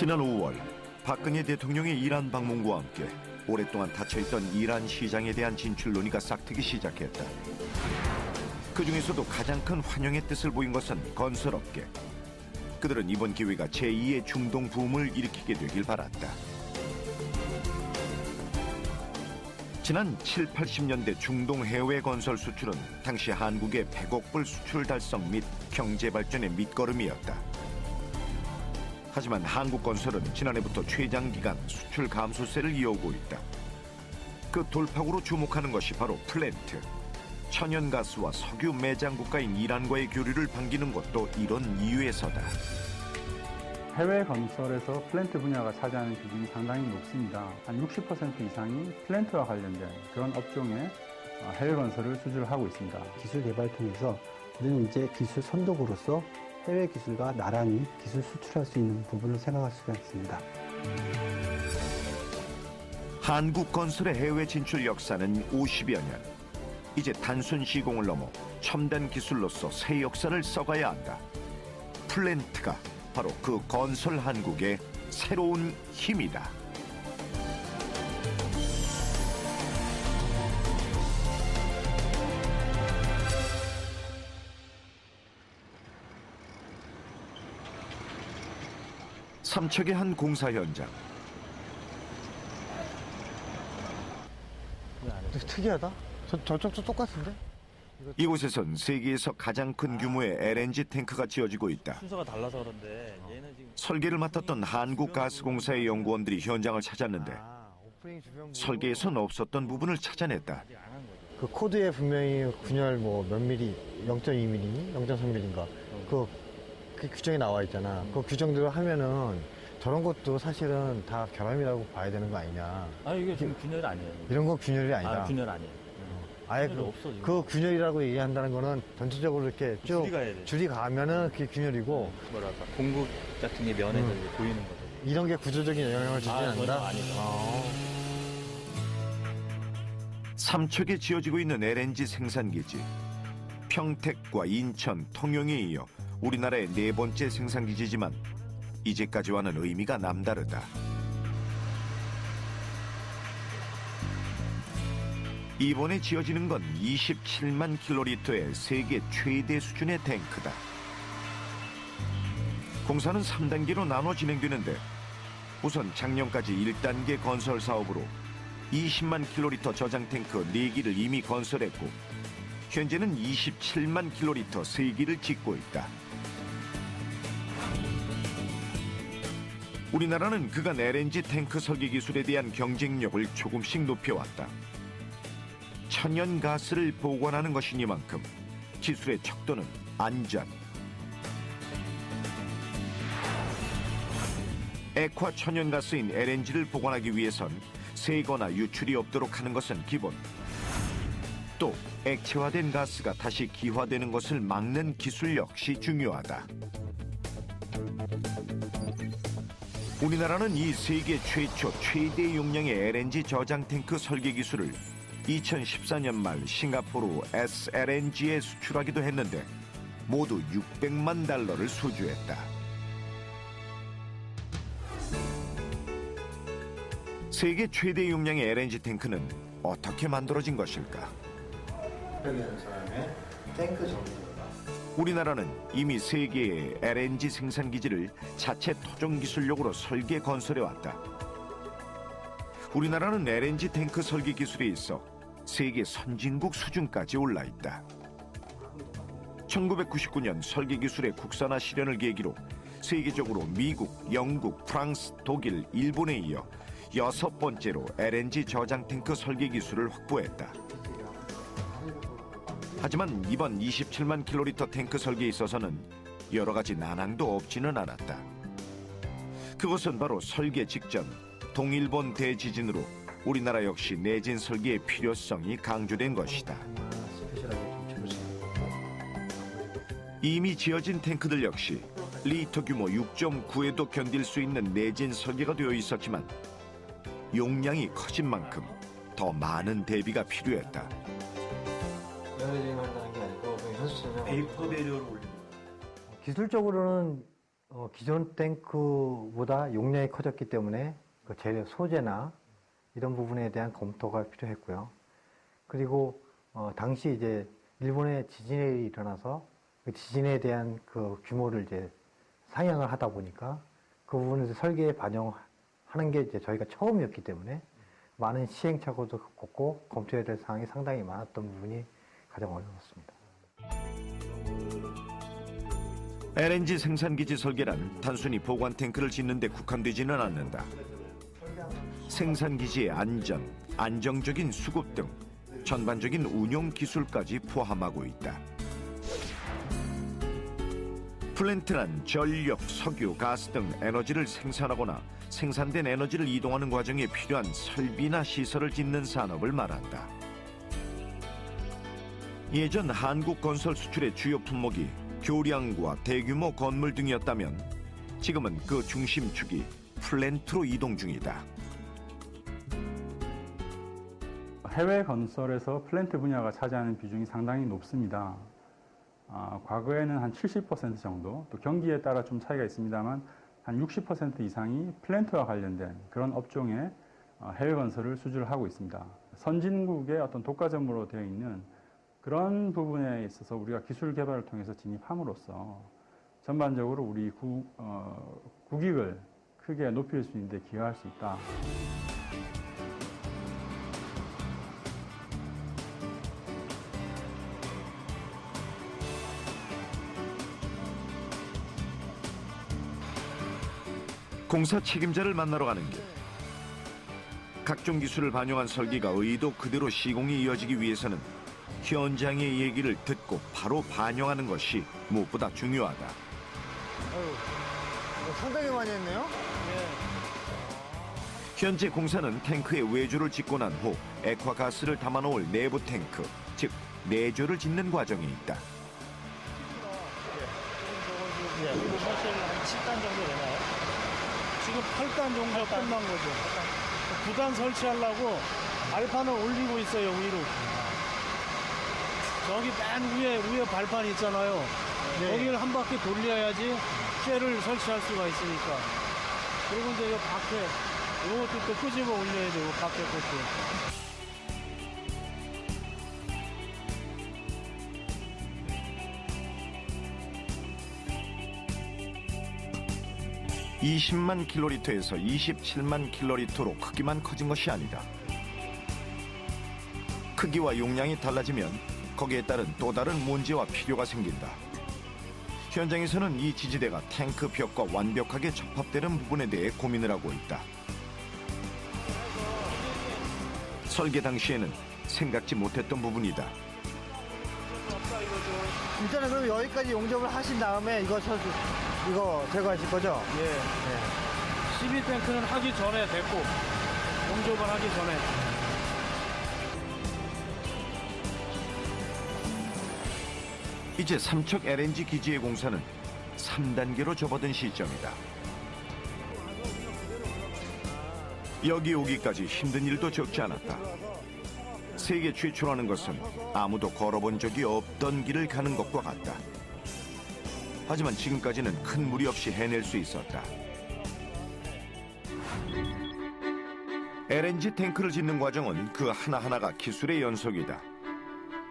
지난 5월 박근혜 대통령의 이란 방문과 함께 오랫동안 닫혀있던 이란 시장에 대한 진출 논의가 싹트기 시작했다. 그 중에서도 가장 큰 환영의 뜻을 보인 것은 건설업계. 그들은 이번 기회가 제2의 중동 붐을 일으키게 되길 바랐다. 지난 7, 80년대 중동 해외 건설 수출은 당시 한국의 100억 불 수출 달성 및 경제 발전의 밑거름이었다. 하지만 한국건설은 지난해부터 최장기간 수출 감소세를 이어오고 있다. 그 돌파구로 주목하는 것이 바로 플랜트. 천연가스와 석유 매장 국가인 이란과의 교류를 반기는 것도 이런 이유에서다. 해외 건설에서 플랜트 분야가 차지하는 비중이 상당히 높습니다. 한 60% 이상이 플랜트와 관련된 그런 업종에 해외 건설을 수주를 하고 있습니다. 기술 개발 통해서 우리는 이제 기술 선도국으로서 해외 기술과 나란히 기술 수출할 수 있는 부분을 생각할 수가 있습니다. 한국 건설의 해외 진출 역사는 50여 년. 이제 단순 시공을 넘어 첨단 기술로서 새 역사를 써가야 한다. 플랜트가 바로 그 건설 한국의 새로운 힘이다. 삼척의 한 공사 현장. 특이하다. 저쪽도 똑같은데? 이곳에선 세계에서 가장 큰 규모의 LNG 탱크가 지어지고 있다. 순서가 달라서 그런데 얘는 지금 설계를 맡았던 한국가스공사의 연구원들이 현장을 찾았는데 설계에선 없었던 부분을 찾아냈다. 그 코드에 분명히 균열 몇 미리, 0.2mm, 0.3mm인가 그 규정이 나와 있잖아. 그 규정대로 하면은 저런 것도 사실은 다 결함이라고 봐야 되는 거 아니냐. 아 이게 지금 균열 아니에요. 이런 건 균열이 아니다. 아 균열 아니에요. 아예 균열이 없어, 지금. 그 균열이라고 얘기한다는 거는 전체적으로 이렇게 쭉 줄이 가야 돼. 줄이 가면은 그게 균열이고 뭐랄까 공급 같은 게 면에서 이제 보이는 거죠. 이런 게 구조적인 영향을 주지 그건 않는다. 아니죠. 삼척에 지어지고 있는 LNG 생산기지. 평택과 인천, 통영에 이어 우리나라의 네 번째 생산기지지만 이제까지와는 의미가 남다르다. 이번에 지어지는 건 27만 킬로리터의 세계 최대 수준의 탱크다. 공사는 3단계로 나눠 진행되는데 우선 작년까지 1단계 건설 사업으로 20만 킬로리터 저장 탱크 4기를 이미 건설했고 현재는 27만 킬로리터 3기를 짓고 있다. 우리나라는 그간 LNG 탱크 설계 기술에 대한 경쟁력을 조금씩 높여왔다. 천연가스를 보관하는 것이니만큼 기술의 척도는 안전. 액화 천연가스인 LNG를 보관하기 위해선 새거나 유출이 없도록 하는 것은 기본. 또 액체화된 가스가 다시 기화되는 것을 막는 기술 역시 중요하다. 우리나라는 이 세계 최초 최대 용량의 LNG 저장 탱크 설계 기술을 2014년 말 싱가포르 SLNG에 수출하기도 했는데 모두 600만 달러를 소주했다. 세계 최대 용량의 LNG 탱크는 어떻게 만들어진 것일까? 우리나라는 이미 세계의 LNG 생산기지를 자체 토종 기술력으로 설계 건설해왔다. 우리나라는 LNG 탱크 설계 기술에 있어 세계 선진국 수준까지 올라있다. 1999년 설계 기술의 국산화 실현을 계기로 세계적으로 미국, 영국, 프랑스, 독일, 일본에 이어 6번째로 LNG 저장 탱크 설계 기술을 확보했다. 하지만 이번 27만 킬로리터 탱크 설계에 있어서는 여러 가지 난항도 없지는 않았다. 그것은 바로 설계 직전 동일본 대지진으로 우리나라 역시 내진 설계의 필요성이 강조된 것이다. 이미 지어진 탱크들 역시 리터 규모 6.9에도 견딜 수 있는 내진 설계가 되어 있었지만 용량이 커진 만큼 더 많은 대비가 필요했다. 한다는 게 아니고 그냥 현수처럼 베이퍼 배려를 올리는 기술적으로는 기존 탱크보다 용량이 커졌기 때문에 그 재료 소재나 이런 부분에 대한 검토가 필요했고요. 그리고 당시 이제 일본에 지진이 일어나서 그 지진에 대한 그 규모를 이제 상향을 하다 보니까 그 부분에서 설계에 반영하는 게 이제 저희가 처음이었기 때문에 많은 시행착오도 겪었고 검토해야 될 사항이 상당히 많았던 부분이 가장 어려웠습니다. LNG 생산기지 설계란 단순히 보관 탱크를 짓는 데 국한되지는 않는다. 생산기지의 안전, 안정적인 수급 등 전반적인 운용 기술까지 포함하고 있다. 플랜트란 전력, 석유, 가스 등 에너지를 생산하거나 생산된 에너지를 이동하는 과정에 필요한 설비나 시설을 짓는 산업을 말한다. 예전 한국 건설 수출의 주요 품목이 교량과 대규모 건물 등이었다면 지금은 그 중심축이 플랜트로 이동 중이다. 해외 건설에서 플랜트 분야가 차지하는 비중이 상당히 높습니다. 과거에는 한 70% 정도, 또 경기에 따라 좀 차이가 있습니다만 한 60% 이상이 플랜트와 관련된 그런 업종에 해외 건설을 수주를 하고 있습니다. 선진국의 어떤 독과점으로 되어 있는 그런 부분에 있어서 우리가 기술 개발을 통해서 진입함으로써 전반적으로 우리 국익을 크게 높일 수 있는 데 기여할 수 있다. 공사 책임자를 만나러 가는 길. 각종 기술을 반영한 설계가 의도 그대로 시공이 이어지기 위해서는 현장의 얘기를 듣고 바로 반영하는 것이 무엇보다 중요하다. 상당히 많이 했네요. 현재 공사는 탱크에 외조를 짓고 난 후 액화가스를 담아놓을 내부 탱크, 즉 내조를 짓는 과정에 있다. 이거 사실 한 7단 정도 되나요? 지금 8단 정도 끝난 거죠. 9단 설치하려고 발판을 올리고 있어요, 위로. 저기 맨 위에 발판 있잖아요. 거기를 한 바퀴 돌려야지 쇠를 설치할 수가 있으니까. 그리고 이제 이 밖에 이것도 또 끄집어 올려야 되고, 밖에 것도. 20만 킬로리터에서 27만 킬로리터로 크기만 커진 것이 아니다. 크기와 용량이 달라지면 거기에 따른 또 다른 문제와 필요가 생긴다. 현장에서는 이 지지대가 탱크 벽과 완벽하게 접합되는 부분에 대해 고민을 하고 있다. 설계 당시에는 생각지 못했던 부분이다. 일단은 그럼 여기까지 용접을 하신 다음에 이거 제거하실 거죠? 예. 12탱크는 하기 전에 됐고, 용접을 하기 전에. 이제 삼척 LNG 기지의 공사는 3단계로 접어든 시점이다. 여기 오기까지 힘든 일도 적지 않았다. 세계 최초라는 것은 아무도 걸어본 적이 없던 길을 가는 것과 같다. 하지만 지금까지는 큰 무리 없이 해낼 수 있었다. LNG 탱크를 짓는 과정은 그 하나하나가 기술의 연속이다.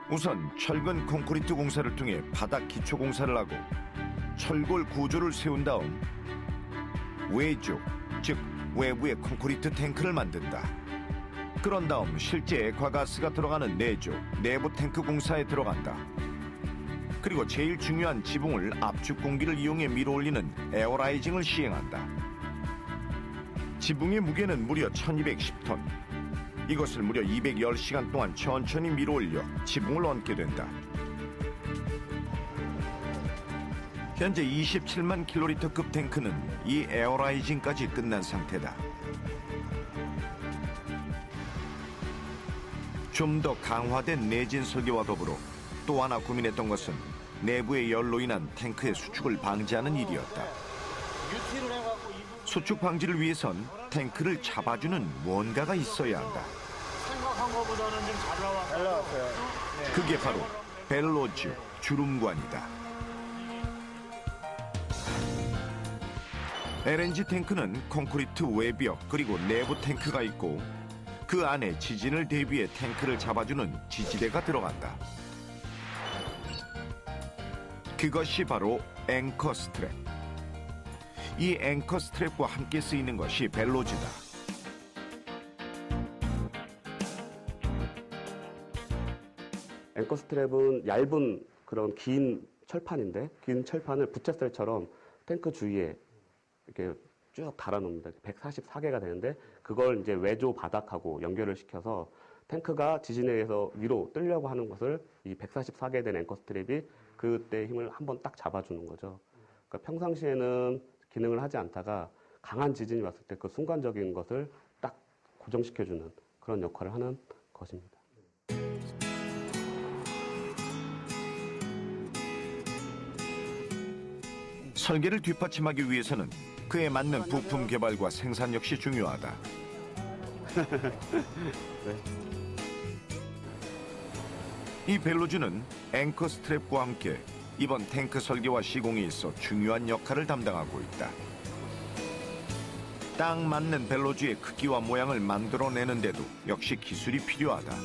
우선 철근 콘크리트 공사를 통해 바닥 기초 공사를 하고 철골 구조를 세운 다음 외조, 즉 외부의 콘크리트 탱크를 만든다. 그런 다음 실제 액화가스가 들어가는 내조, 내부 탱크 공사에 들어간다. 그리고 제일 중요한 지붕을 압축 공기를 이용해 밀어올리는 에어라이징을 시행한다. 지붕의 무게는 무려 1210톤. 이것을 무려 210시간 동안 천천히 밀어올려 지붕을 얹게 된다. 현재 27만 킬로리터급 탱크는 이 에어라이징까지 끝난 상태다. 좀 더 강화된 내진 설계와 더불어 또 하나 고민했던 것은 내부의 열로 인한 탱크의 수축을 방지하는 일이었다. 수축 방지를 위해선 탱크를 잡아주는 뭔가가 있어야 한다. 생각한 것보다는 좀 잘 나왔어요. 그게 바로 벨로즈 주름관이다. LNG 탱크는 콘크리트 외벽 그리고 내부 탱크가 있고 그 안에 지진을 대비해 탱크를 잡아주는 지지대가 들어간다. 그것이 바로 앵커 스트랩. 이 앵커 스트랩과 함께 쓰이는 것이 벨로즈다. 앵커 스트랩은 얇은 그런 긴 철판인데, 긴 철판을 부채살처럼 탱크 주위에 이렇게 쭉 달아놓습니다. 144개가 되는데 그걸 이제 외조 바닥하고 연결을 시켜서 탱크가 지진에 의해서 위로 뜨려고 하는 것을 이 144개 된 앵커 스트랩이 그때 힘을 한번 딱 잡아주는 거죠. 그러니까 평상시에는 기능을 하지 않다가 강한 지진이 왔을 때 그 순간적인 것을 딱 고정시켜주는 그런 역할을 하는 것입니다. 설계를 뒷받침하기 위해서는 그에 맞는 부품 개발과 생산 역시 중요하다. 이 벨로즈는 앵커 스트랩과 함께 이번 탱크 설계와 시공에 있어 중요한 역할을 담당하고 있다. 딱 맞는 벨로즈의 크기와 모양을 만들어내는데도 역시 기술이 필요하다.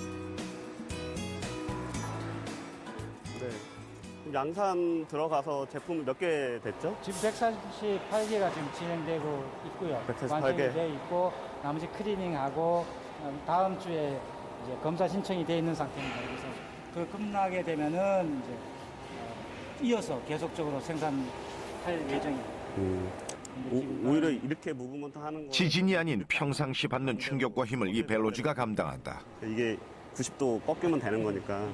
네. 양산 들어가서 제품 몇 개 됐죠? 지금 148개가 지금 진행되고 있고요. 148개. 완성이 되어 있고 나머지 클리닝하고 다음 주에 이제 검사 신청이 되어 있는 상태입니다. 그래서 그 끝나게 되면은 이제 이어서 계속적으로 생산할 예정입니다. 오히려 이렇게 무브먼트 하는 거 지진이 아닌 평상시 받는 충격과 힘을 이 벨로즈가 감당한다. 이게 90도 꺾이면 되는 거니까.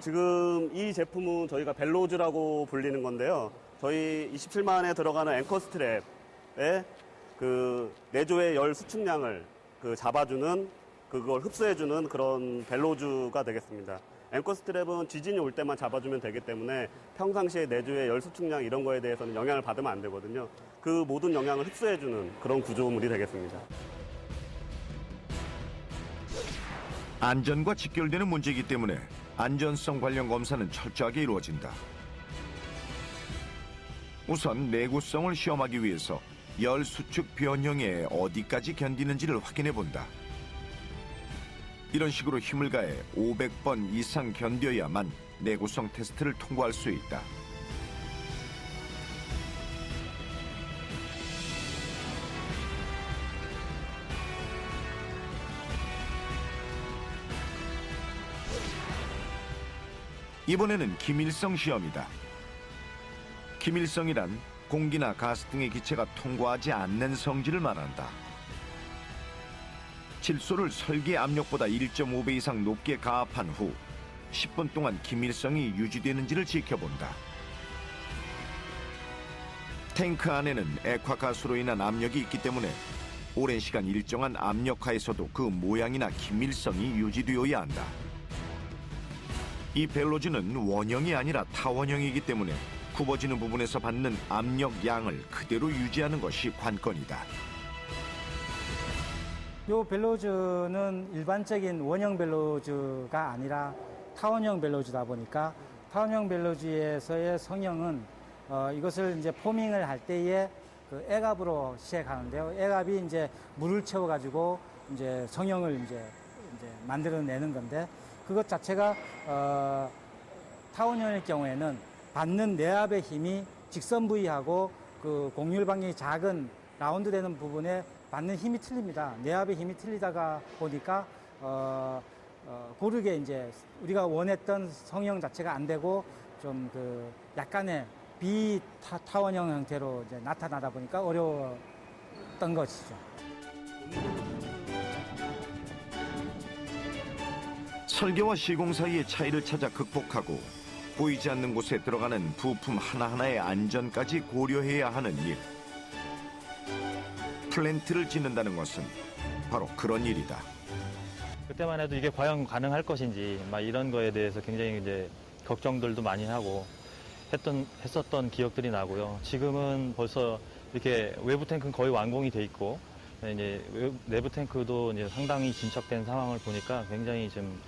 지금 이 제품은 저희가 벨로즈라고 불리는 건데요. 저희 27만에 들어가는 앵커 스트랩에 그 내조의 열 수축량을 잡아주는 그걸 흡수해주는 그런 벨로즈가 되겠습니다. 앵커 스트랩은 지진이 올 때만 잡아주면 되기 때문에 평상시에 내조의 열 수축량 이런 거에 대해서는 영향을 받으면 안 되거든요. 그 모든 영향을 흡수해주는 그런 구조물이 되겠습니다. 안전과 직결되는 문제이기 때문에 안전성 관련 검사는 철저하게 이루어진다. 우선 내구성을 시험하기 위해서 열 수축 변형에 어디까지 견디는지를 확인해 본다. 이런 식으로 힘을 가해 500번 이상 견뎌야만 내구성 테스트를 통과할 수 있다. 이번에는 기밀성 시험이다. 기밀성이란 공기나 가스 등의 기체가 통과하지 않는 성질을 말한다. 질소를 설계 압력보다 1.5배 이상 높게 가압한 후 10분 동안 기밀성이 유지되는지를 지켜본다. 탱크 안에는 액화가스로 인한 압력이 있기 때문에 오랜 시간 일정한 압력하에서도 그 모양이나 기밀성이 유지되어야 한다. 이 벨로즈는 원형이 아니라 타원형이기 때문에 굽어지는 부분에서 받는 압력 양을 그대로 유지하는 것이 관건이다. 이 벨로즈는 일반적인 원형 벨로즈가 아니라 타원형 벨로즈다 보니까 타원형 벨로즈에서의 성형은 이것을 이제 포밍을 할 때에 그 애갑으로 시작하는데요. 애갑이 이제 물을 채워가지고 이제 성형을 이제 만들어내는 건데 그것 자체가 타원형일 경우에는 받는 내압의 힘이 직선 부위하고 그 곡률방향이 작은 라운드 되는 부분에 받는 힘이 틀립니다. 내압의 힘이 틀리다가 보니까 고르게 이제 우리가 원했던 성형 자체가 안 되고 좀 그 약간의 비타원형 형태로 이제 나타나다 보니까 어려웠던 것이죠. 설계와 시공 사이의 차이를 찾아 극복하고 보이지 않는 곳에 들어가는 부품 하나하나의 안전까지 고려해야 하는 일. 플랜트를 짓는다는 것은 바로 그런 일이다. 그때만 해도 이게 과연 가능할 것인지 막 이런 거에 대해서 굉장히 이제 걱정들도 많이 하고 했었던 기억들이 나고요. 지금은 벌써 이렇게 외부 탱크는 거의 완공이 돼 있고 이제 내부 탱크도 이제 상당히 진척된 상황을 보니까 굉장히 좀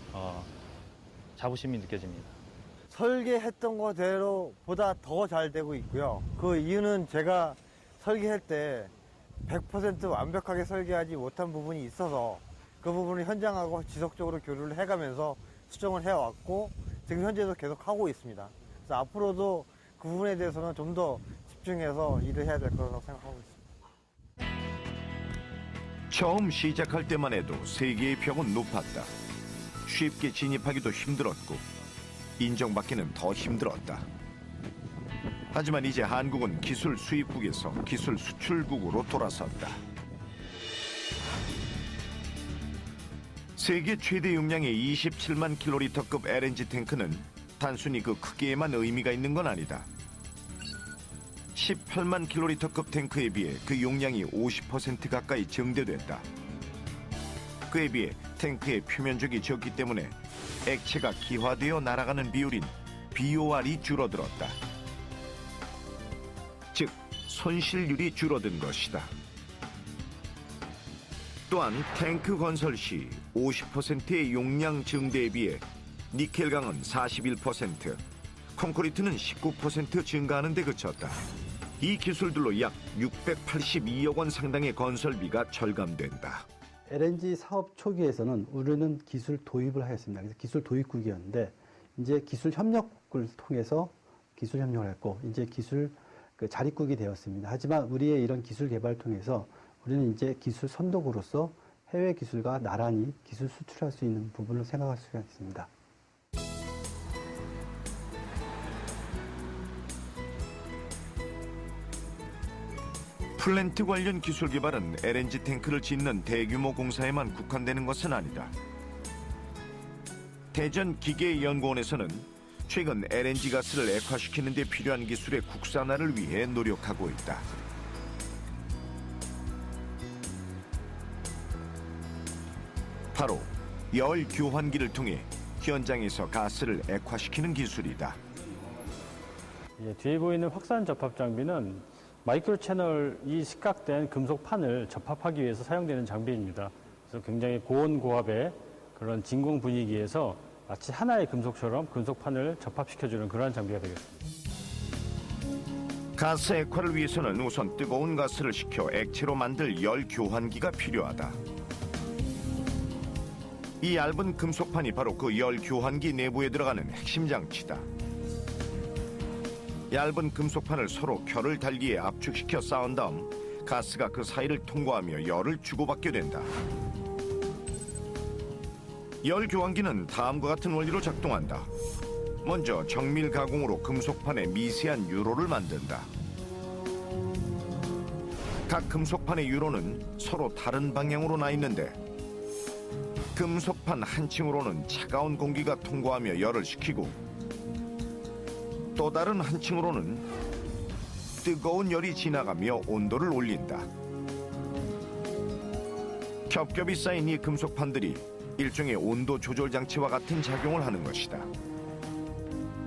자부심이 느껴집니다. 설계했던 거대로 보다 더 잘 되고 있고요. 그 이유는 제가 설계할 때 100% 완벽하게 설계하지 못한 부분이 있어서 그 부분을 현장하고 지속적으로 교류를 해가면서 수정을 해왔고 지금 현재도 계속 하고 있습니다. 그래서 앞으로도 그 부분에 대해서는 좀 더 집중해서 일을 해야 될 거라고 생각하고 있습니다. 처음 시작할 때만 해도 세계의 벽은 높았다. 쉽게 진입하기도 힘들었고 인정받기는 더 힘들었다. 하지만 이제 한국은 기술 수입국에서 기술 수출국으로 돌아섰다. 세계 최대 용량의 27만 킬로리터급 LNG 탱크는 단순히 그 크기에만 의미가 있는 건 아니다. 18만 킬로리터급 탱크에 비해 그 용량이 50% 가까이 증대됐다. 그에 비해 탱크의 표면적이 적기 때문에 액체가 기화되어 날아가는 비율인 BOR이 줄어들었다. 즉, 손실률이 줄어든 것이다. 또한 탱크 건설 시 50%의 용량 증대에 비해 니켈강은 41%, 콘크리트는 19% 증가하는 데 그쳤다. 이 기술들로 약 682억 원 상당의 건설비가 절감된다. LNG 사업 초기에서는 우리는 기술 도입을 하였습니다. 그래서 기술 도입국이었는데 이제 기술 협력을 통해서 기술 협력을 했고 이제 기술 자립국이 되었습니다. 하지만 우리의 이런 기술 개발을 통해서 우리는 이제 기술 선도국으로서 해외 기술과 나란히 기술 수출할 수 있는 부분을 생각할 수가 있습니다. 플랜트 관련 기술 개발은 LNG 탱크를 짓는 대규모 공사에만 국한되는 것은 아니다. 대전기계연구원에서는 최근 LNG 가스를 액화시키는 데 필요한 기술의 국산화를 위해 노력하고 있다. 바로 열 교환기를 통해 현장에서 가스를 액화시키는 기술이다. 예, 뒤에 보이는 확산 접합 장비는 마이크로 채널이 식각된 금속판을 접합하기 위해서 사용되는 장비입니다. 그래서 굉장히 고온고압의 그런 진공 분위기에서 마치 하나의 금속처럼 금속판을 접합시켜주는 그러한 장비가 되겠습니다. 가스 액화를 위해서는 우선 뜨거운 가스를 식혀 액체로 만들 열 교환기가 필요하다. 이 얇은 금속판이 바로 그 열 교환기 내부에 들어가는 핵심 장치다. 얇은 금속판을 서로 결을 달기에 압축시켜 쌓은 다음 가스가 그 사이를 통과하며 열을 주고받게 된다. 열 교환기는 다음과 같은 원리로 작동한다. 먼저 정밀 가공으로 금속판에 미세한 유로를 만든다. 각 금속판의 유로는 서로 다른 방향으로 나 있는데 금속판 한 층으로는 차가운 공기가 통과하며 열을 식히고 또 다른 한 층으로는 뜨거운 열이 지나가며 온도를 올린다. 겹겹이 쌓인 이 금속판들이 일종의 온도 조절 장치와 같은 작용을 하는 것이다.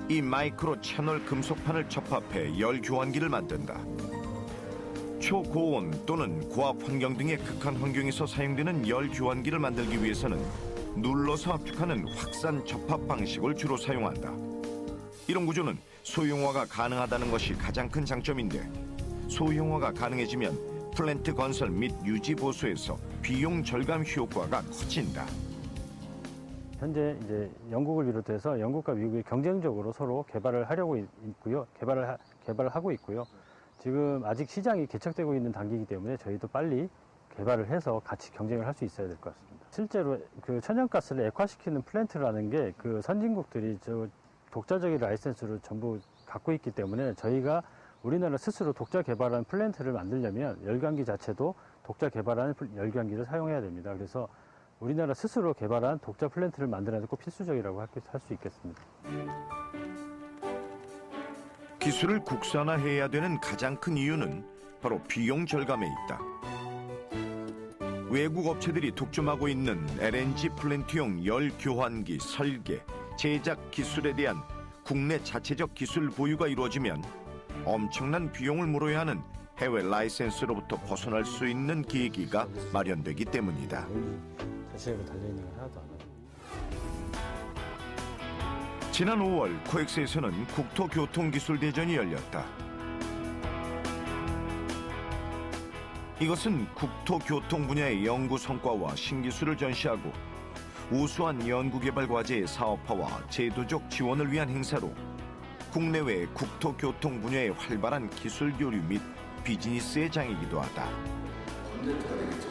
이 마이크로 채널 금속판을 접합해 열 교환기를 만든다. 초고온 또는 고압 환경 등의 극한 환경에서 사용되는 열 교환기를 만들기 위해서는 눌러서 압축하는 확산 접합 방식을 주로 사용한다. 이런 구조는 소형화가 가능하다는 것이 가장 큰 장점인데 소형화가 가능해지면 플랜트 건설 및 유지 보수에서 비용 절감 효과가 커진다. 현재 이제 영국을 비롯해서 영국과 미국이 경쟁적으로 서로 개발을 하려고 있고요. 개발을 하고 있고요. 지금 아직 시장이 개척되고 있는 단계이기 때문에 저희도 빨리 개발을 해서 같이 경쟁을 할 수 있어야 될 것 같습니다. 실제로 그 천연가스를 액화시키는 플랜트라는 게 그 선진국들이 독자적인 라이센스를 전부 갖고 있기 때문에 저희가 우리나라 스스로 독자 개발한 플랜트를 만들려면 열광기 자체도 독자 개발한 열광기를 사용해야 됩니다. 그래서 우리나라 스스로 개발한 독자 플랜트를 만드는 게 꼭 필수적이라고 할 수 있겠습니다. 기술을 국산화해야 되는 가장 큰 이유는 바로 비용 절감에 있다. 외국 업체들이 독점하고 있는 LNG 플랜트용 열 교환기 설계, 제작 기술에 대한 국내 자체적 기술 보유가 이루어지면 엄청난 비용을 물어야 하는 해외 라이센스로부터 벗어날 수 있는 계기가 마련되기 때문이다. 자체로 달려있는 건 하나도 안 하고. 지난 5월 코엑스에서는 국토교통기술대전이 열렸다. 이것은 국토교통 분야의 연구 성과와 신기술을 전시하고 우수한 연구개발 과제의 사업화와 제도적 지원을 위한 행사로 국내외 국토교통 분야의 활발한 기술 교류 및 비즈니스의 장이기도 하다. 번네트가 되겠죠.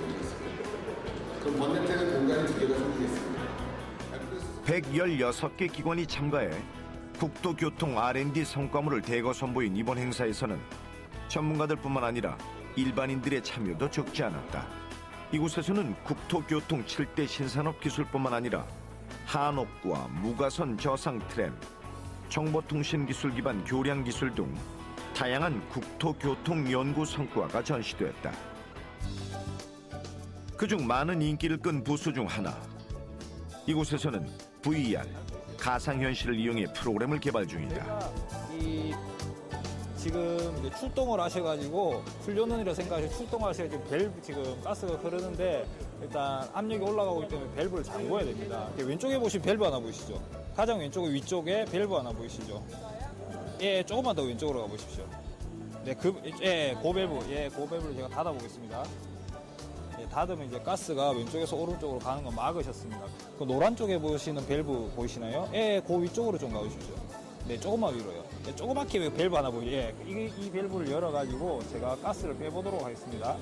그럼 번네트는 공간이 2개가 생기겠습니다. 116개 기관이 참가해 국토교통 R&D 성과물을 대거 선보인 이번 행사에서는 전문가들뿐만 아니라 일반인들의 참여도 적지 않았다. 이곳에서는 국토교통 7대 신산업 기술뿐만 아니라 한옥과 무가선 저상 트램, 정보통신 기술 기반 교량 기술 등 다양한 국토교통 연구 성과가 전시됐다. 그중 많은 인기를 끈 부스 중 하나. 이곳에서는 VR, 가상현실을 이용해 프로그램을 개발 중이다. 지금 이제 출동을 하셔가지고 훈련원이라 생각하시고 출동하셔야 지금 밸브 지금 가스가 흐르는데 일단 압력이 올라가고 있기 때문에 밸브를 잠궈야 됩니다. 왼쪽에 보시면 밸브 하나 보이시죠? 가장 왼쪽에 위쪽에 밸브 하나 보이시죠? 예, 조금만 더 왼쪽으로 가보십시오. 네, 그 밸브를 제가 닫아보겠습니다. 예, 닫으면 이제 가스가 왼쪽에서 오른쪽으로 가는 거 막으셨습니다. 그 노란 쪽에 보시는 밸브 보이시나요? 예, 그 위쪽으로 좀 가보십시오. 네, 조금만 위로요. 네, 조그맣게 밸브 하나 보이죠? 예, 이 밸브를 열어가지고 제가 가스를 빼보도록 하겠습니다.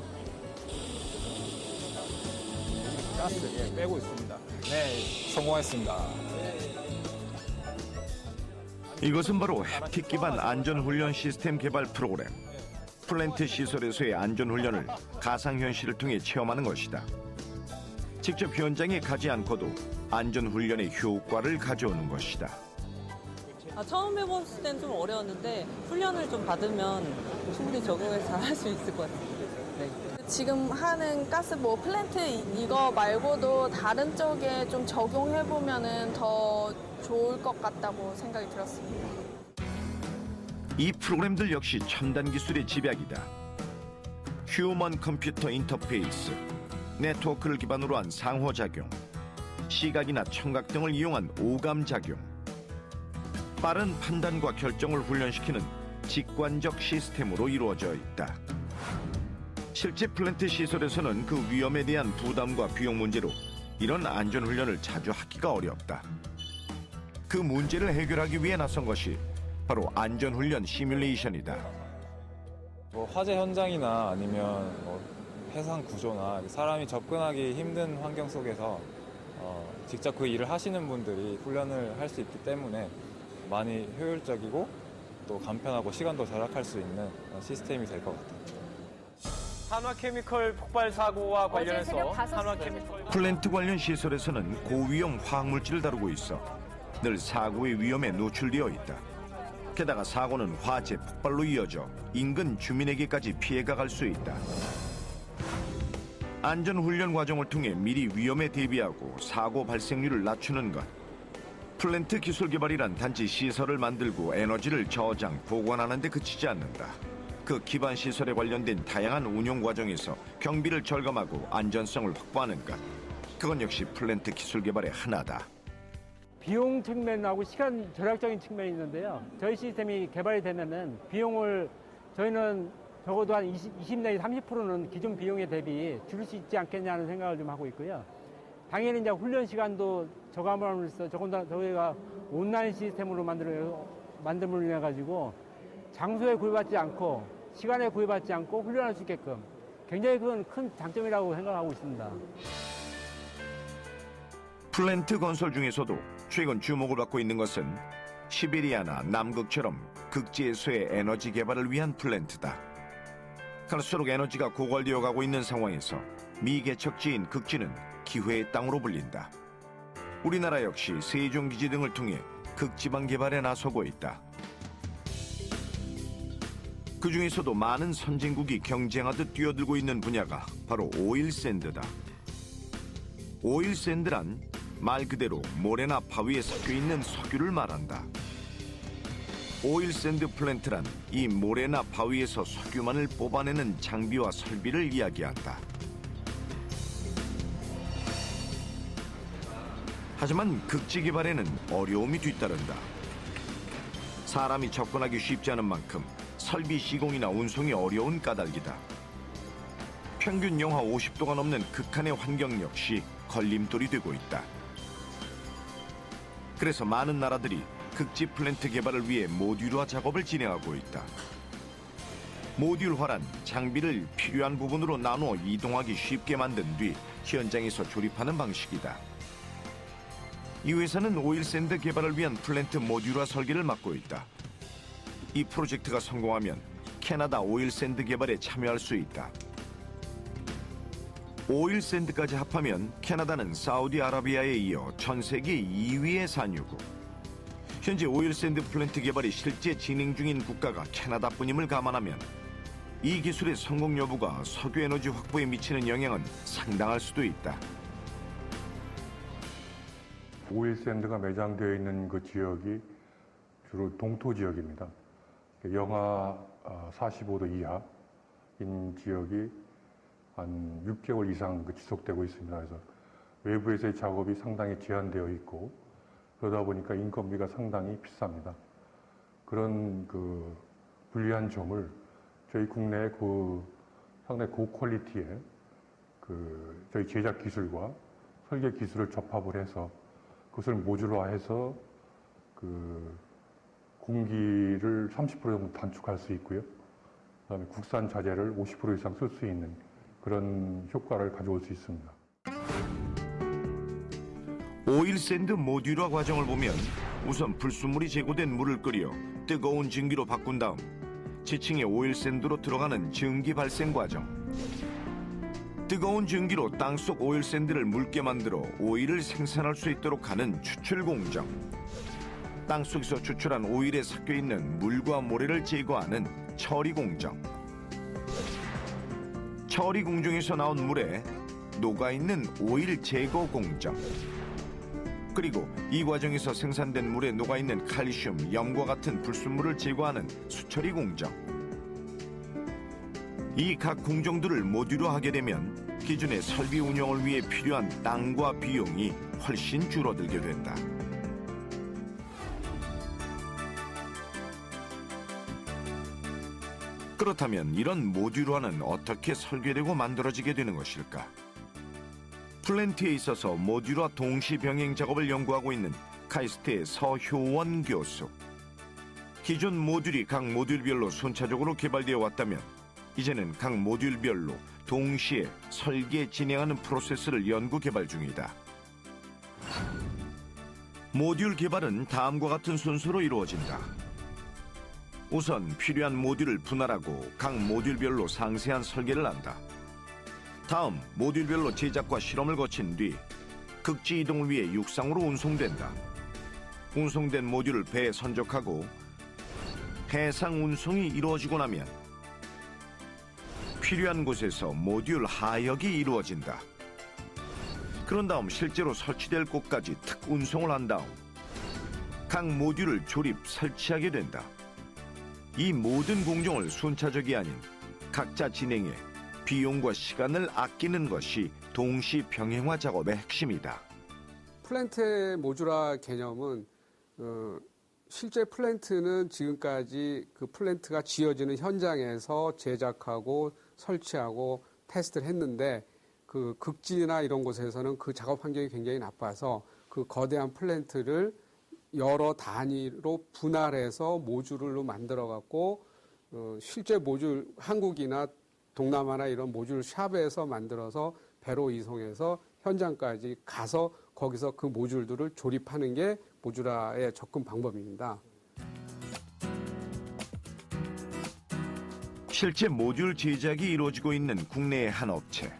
가스, 예, 빼고 있습니다. 네, 성공했습니다. 이것은 바로 햅틱 기반 안전훈련 시스템 개발 프로그램. 플랜트 시설에서의 안전훈련을 가상현실을 통해 체험하는 것이다. 직접 현장에 가지 않고도 안전훈련의 효과를 가져오는 것이다. 처음 해봤을 땐 좀 어려웠는데 훈련을 좀 받으면 충분히 적응을 잘 할 수 있을 것 같아요. 네. 지금 하는 가스 플랜트 이거 말고도 다른 쪽에 좀 적용해보면은 더 좋을 것 같다고 생각이 들었습니다. 이 프로그램들 역시 첨단 기술의 집약이다. 휴먼 컴퓨터 인터페이스, 네트워크를 기반으로 한 상호작용, 시각이나 청각 등을 이용한 오감작용, 빠른 판단과 결정을 훈련시키는 직관적 시스템으로 이루어져 있다. 실제 플랜트 시설에서는 그 위험에 대한 부담과 비용 문제로 이런 안전훈련을 자주 하기가 어렵다. 그 문제를 해결하기 위해 나선 것이 바로 안전훈련 시뮬레이션이다. 화재 현장이나 아니면 해상 구조나 사람이 접근하기 힘든 환경 속에서 직접 그 일을 하시는 분들이 훈련을 할 수 있기 때문에 많이 효율적이고 또 간편하고 시간도 절약할 수 있는 시스템이 될 것 같아요. 산화케미컬 폭발 사고와 관련해서 산화케미컬 플랜트 관련 시설에서는 고위험 화학물질을 다루고 있어 늘 사고의 위험에 노출되어 있다. 게다가 사고는 화재 폭발로 이어져 인근 주민에게까지 피해가 갈 수 있다. 안전훈련 과정을 통해 미리 위험에 대비하고 사고 발생률을 낮추는 것. 플랜트 기술 개발이란 단지 시설을 만들고 에너지를 저장, 보관하는 데 그치지 않는다. 그 기반 시설에 관련된 다양한 운용 과정에서 경비를 절감하고 안전성을 확보하는 것. 그건 역시 플랜트 기술 개발의 하나다. 비용 측면하고 시간 절약적인 측면이 있는데요. 저희 시스템이 개발이 되면은 비용을 저희는 적어도 한 20 내지 30%는 기존 비용에 대비 줄일 수 있지 않겠냐는 생각을 좀 하고 있고요. 당연히 이제 훈련 시간도 저감함으로써 더군다나 저희가 온라인 시스템으로 만듦으로 인해 가지고 장소에 구애받지 않고 시간에 구애받지 않고 훈련할 수 있게끔 굉장히 그건 큰 장점이라고 생각하고 있습니다. 플랜트 건설 중에서도 최근 주목을 받고 있는 것은 시베리아나 남극처럼 극지에서의 에너지 개발을 위한 플랜트다. 갈수록 에너지가 고갈되어 가고 있는 상황에서 미개척지인 극지는 기회의 땅으로 불린다. 우리나라 역시 세종기지 등을 통해 극지방 개발에 나서고 있다. 그 중에서도 많은 선진국이 경쟁하듯 뛰어들고 있는 분야가 바로 오일샌드다. 오일샌드란 말 그대로 모래나 바위에 섞여 있는 석유를 말한다. 오일샌드 플랜트란 이 모래나 바위에서 석유만을 뽑아내는 장비와 설비를 이야기한다. 하지만 극지 개발에는 어려움이 뒤따른다. 사람이 접근하기 쉽지 않은 만큼 설비 시공이나 운송이 어려운 까닭이다. 평균 영하 50도가 넘는 극한의 환경 역시 걸림돌이 되고 있다. 그래서 많은 나라들이 극지 플랜트 개발을 위해 모듈화 작업을 진행하고 있다. 모듈화란 장비를 필요한 부분으로 나누어 이동하기 쉽게 만든 뒤 현장에서 조립하는 방식이다. 이 회사는 오일샌드 개발을 위한 플랜트 모듈화 설계를 맡고 있다. 이 프로젝트가 성공하면 캐나다 오일샌드 개발에 참여할 수 있다. 오일샌드까지 합하면 캐나다는 사우디아라비아에 이어 전 세계 2위의 산유국. 현재 오일샌드 플랜트 개발이 실제 진행 중인 국가가 캐나다뿐임을 감안하면 이 기술의 성공 여부가 석유 에너지 확보에 미치는 영향은 상당할 수도 있다. 오일샌드가 매장되어 있는 그 지역이 주로 동토 지역입니다. 영하 45도 이하인 지역이 한 6개월 이상 지속되고 있습니다. 그래서 외부에서의 작업이 상당히 제한되어 있고 그러다 보니까 인건비가 상당히 비쌉니다. 그런 그 불리한 점을 저희 국내 상당히 고퀄리티의 저희 제작 기술과 설계 기술을 접합을 해서 그것을 모듈화해서 공기를 30% 정도 단축할 수 있고요. 그다음에 국산 자재를 50% 이상 쓸 수 있는 그런 효과를 가져올 수 있습니다. 오일샌드 모듈화 과정을 보면 우선 불순물이 제거된 물을 끓여 뜨거운 증기로 바꾼 다음 지층의 오일샌드로 들어가는 증기 발생 과정. 뜨거운 증기로 땅속 오일샌드를 묽게 만들어 오일을 생산할 수 있도록 하는 추출 공정. 땅속에서 추출한 오일에 섞여 있는 물과 모래를 제거하는 처리 공정. 처리 공정에서 나온 물에 녹아있는 오일 제거 공정. 그리고 이 과정에서 생산된 물에 녹아있는 칼슘, 염과 같은 불순물을 제거하는 수처리 공정. 이 각 공정들을 모듈화하게 되면 기존의 설비 운영을 위해 필요한 땅과 비용이 훨씬 줄어들게 된다. 그렇다면 이런 모듈화는 어떻게 설계되고 만들어지게 되는 것일까? 플랜트에 있어서 모듈화 동시 병행 작업을 연구하고 있는 카이스트의 서효원 교수. 기존 모듈이 각 모듈별로 순차적으로 개발되어 왔다면 이제는 각 모듈별로 동시에 설계 진행하는 프로세스를 연구 개발 중이다. 모듈 개발은 다음과 같은 순서로 이루어진다. 우선 필요한 모듈을 분할하고 각 모듈별로 상세한 설계를 한다. 다음 모듈별로 제작과 실험을 거친 뒤 극지 이동을 위해 육상으로 운송된다. 운송된 모듈을 배에 선적하고 해상 운송이 이루어지고 나면 필요한 곳에서 모듈 하역이 이루어진다. 그런 다음 실제로 설치될 곳까지 특 운송을 한 다음 각 모듈을 조립, 설치하게 된다. 이 모든 공정을 순차적이 아닌 각자 진행해 비용과 시간을 아끼는 것이 동시 병행화 작업의 핵심이다. 플랜트의 모듈화 개념은 실제 플랜트는 지금까지 그 플랜트가 지어지는 현장에서 제작하고 설치하고 테스트를 했는데 그 극지나 이런 곳에서는 그 작업 환경이 굉장히 나빠서 그 거대한 플랜트를 여러 단위로 분할해서 모듈로 만들어 갖고 실제 모듈 한국이나 동남아나 이런 모듈 샵에서 만들어서 배로 이송해서 현장까지 가서 거기서 그 모듈들을 조립하는 게 모듈화의 접근 방법입니다. 실제 모듈 제작이 이루어지고 있는 국내의 한 업체.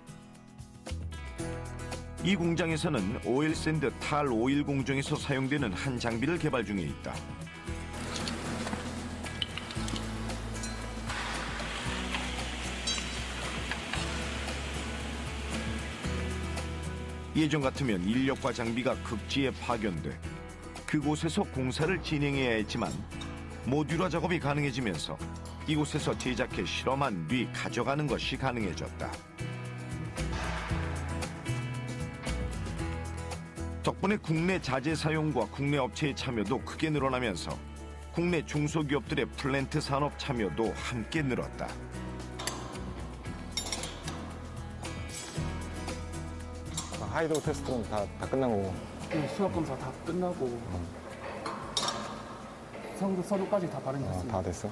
이 공장에서는 오일샌드 탈 오일 공정에서 사용되는 한 장비를 개발 중에 있다. 예전 같으면 인력과 장비가 극지에 파견돼 그곳에서 공사를 진행해야 했지만 모듈화 작업이 가능해지면서 이곳에서 제작해 실험한 뒤 가져가는 것이 가능해졌다. 덕분에 국내 자재 사용과 국내 업체의 참여도 크게 늘어나면서 국내 중소기업들의 플랜트 산업 참여도 함께 늘었다. 하이드로 테스트는 다 끝난 거고. 수학 검사 다 끝나고 서류까지 다 발행됐습니다. 다 됐어?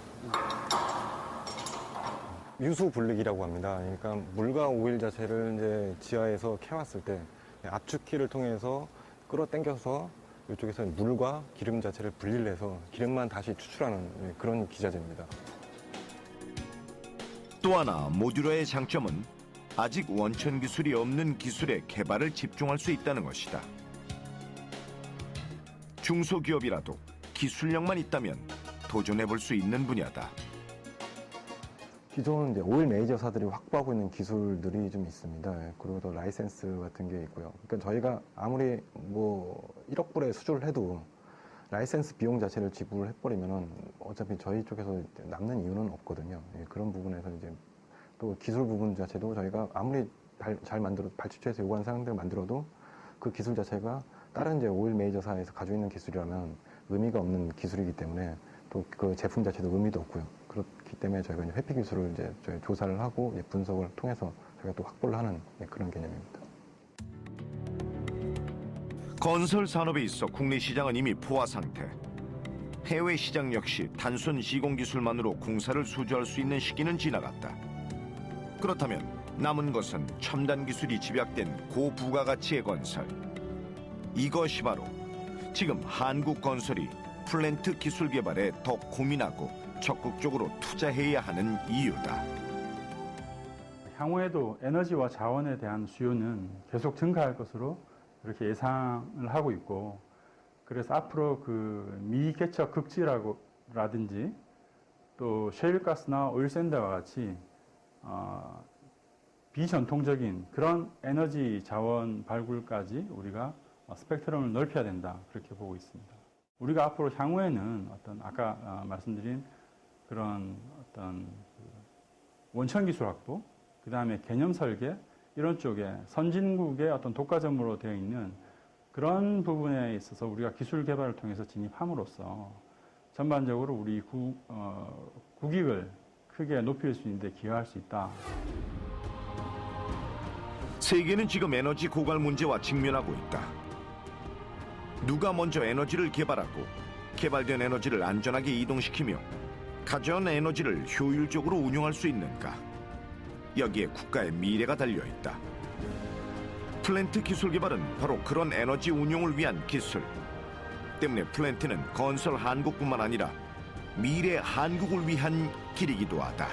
유수 분리기라고 합니다. 그러니까 물과 오일 자체를 이제 지하에서 캐왔을 때 압축기를 통해서 끌어당겨서 이쪽에서 물과 기름 자체를 분리를 해서 기름만 다시 추출하는 그런 기자재입니다. 또 하나 모듈러의 장점은 아직 원천 기술이 없는 기술에 개발을 집중할 수 있다는 것이다. 중소기업이라도 기술력만 있다면 도전해볼 수 있는 분야다. 기존 이제 오일 메이저사들이 확보하고 있는 기술들이 좀 있습니다. 그리고 또 라이센스 같은 게 있고요. 그러니까 저희가 아무리 뭐 1억 불에 수주를 해도 라이센스 비용 자체를 지불을 해버리면은 어차피 저희 쪽에서 남는 이유는 없거든요. 그런 부분에서 이제 또 기술 부분 자체도 저희가 아무리 잘 발주처에서 요구하는 사항들을 만들어도 그 기술 자체가 다른 이제 오일 메이저사에서 가지고 있는 기술이라면 의미가 없는 기술이기 때문에 또 그 제품 자체도 의미도 없고요. 그렇기 때문에 저희가 이제 회피 기술을 이제 저희 조사를 하고 분석을 통해서 저희가 또 확보를 하는 그런 개념입니다. 건설 산업에 있어 국내 시장은 이미 포화 상태. 해외 시장 역시 단순 시공 기술만으로 공사를 수주할 수 있는 시기는 지나갔다. 그렇다면 남은 것은 첨단 기술이 집약된 고부가가치의 건설. 이것이 바로 지금 한국 건설이 플랜트 기술 개발에 더 고민하고 적극적으로 투자해야 하는 이유다. 향후에도 에너지와 자원에 대한 수요는 계속 증가할 것으로 이렇게 예상을 하고 있고, 그래서 앞으로 그 미개척 극지라든지 또 셰일가스나 오일샌드와 같이 비전통적인 그런 에너지 자원 발굴까지 우리가 스펙트럼을 넓혀야 된다, 그렇게 보고 있습니다. 우리가 앞으로 향후에는 어떤 아까 말씀드린 그런 어떤 원천 기술 확보, 그 다음에 개념 설계 이런 쪽에 선진국의 어떤 독과점으로 되어 있는 그런 부분에 있어서 우리가 기술 개발을 통해서 진입함으로써 전반적으로 우리 국익을 크게 높일 수 있는 데 기여할 수 있다. 세계는 지금 에너지 고갈 문제와 직면하고 있다. 누가 먼저 에너지를 개발하고 개발된 에너지를 안전하게 이동시키며 가져온 에너지를 효율적으로 운용할 수 있는가? 여기에 국가의 미래가 달려있다. 플랜트 기술 개발은 바로 그런 에너지 운용을 위한 기술. 때문에 플랜트는 건설 한국뿐만 아니라 미래 한국을 위한 길이기도 하다.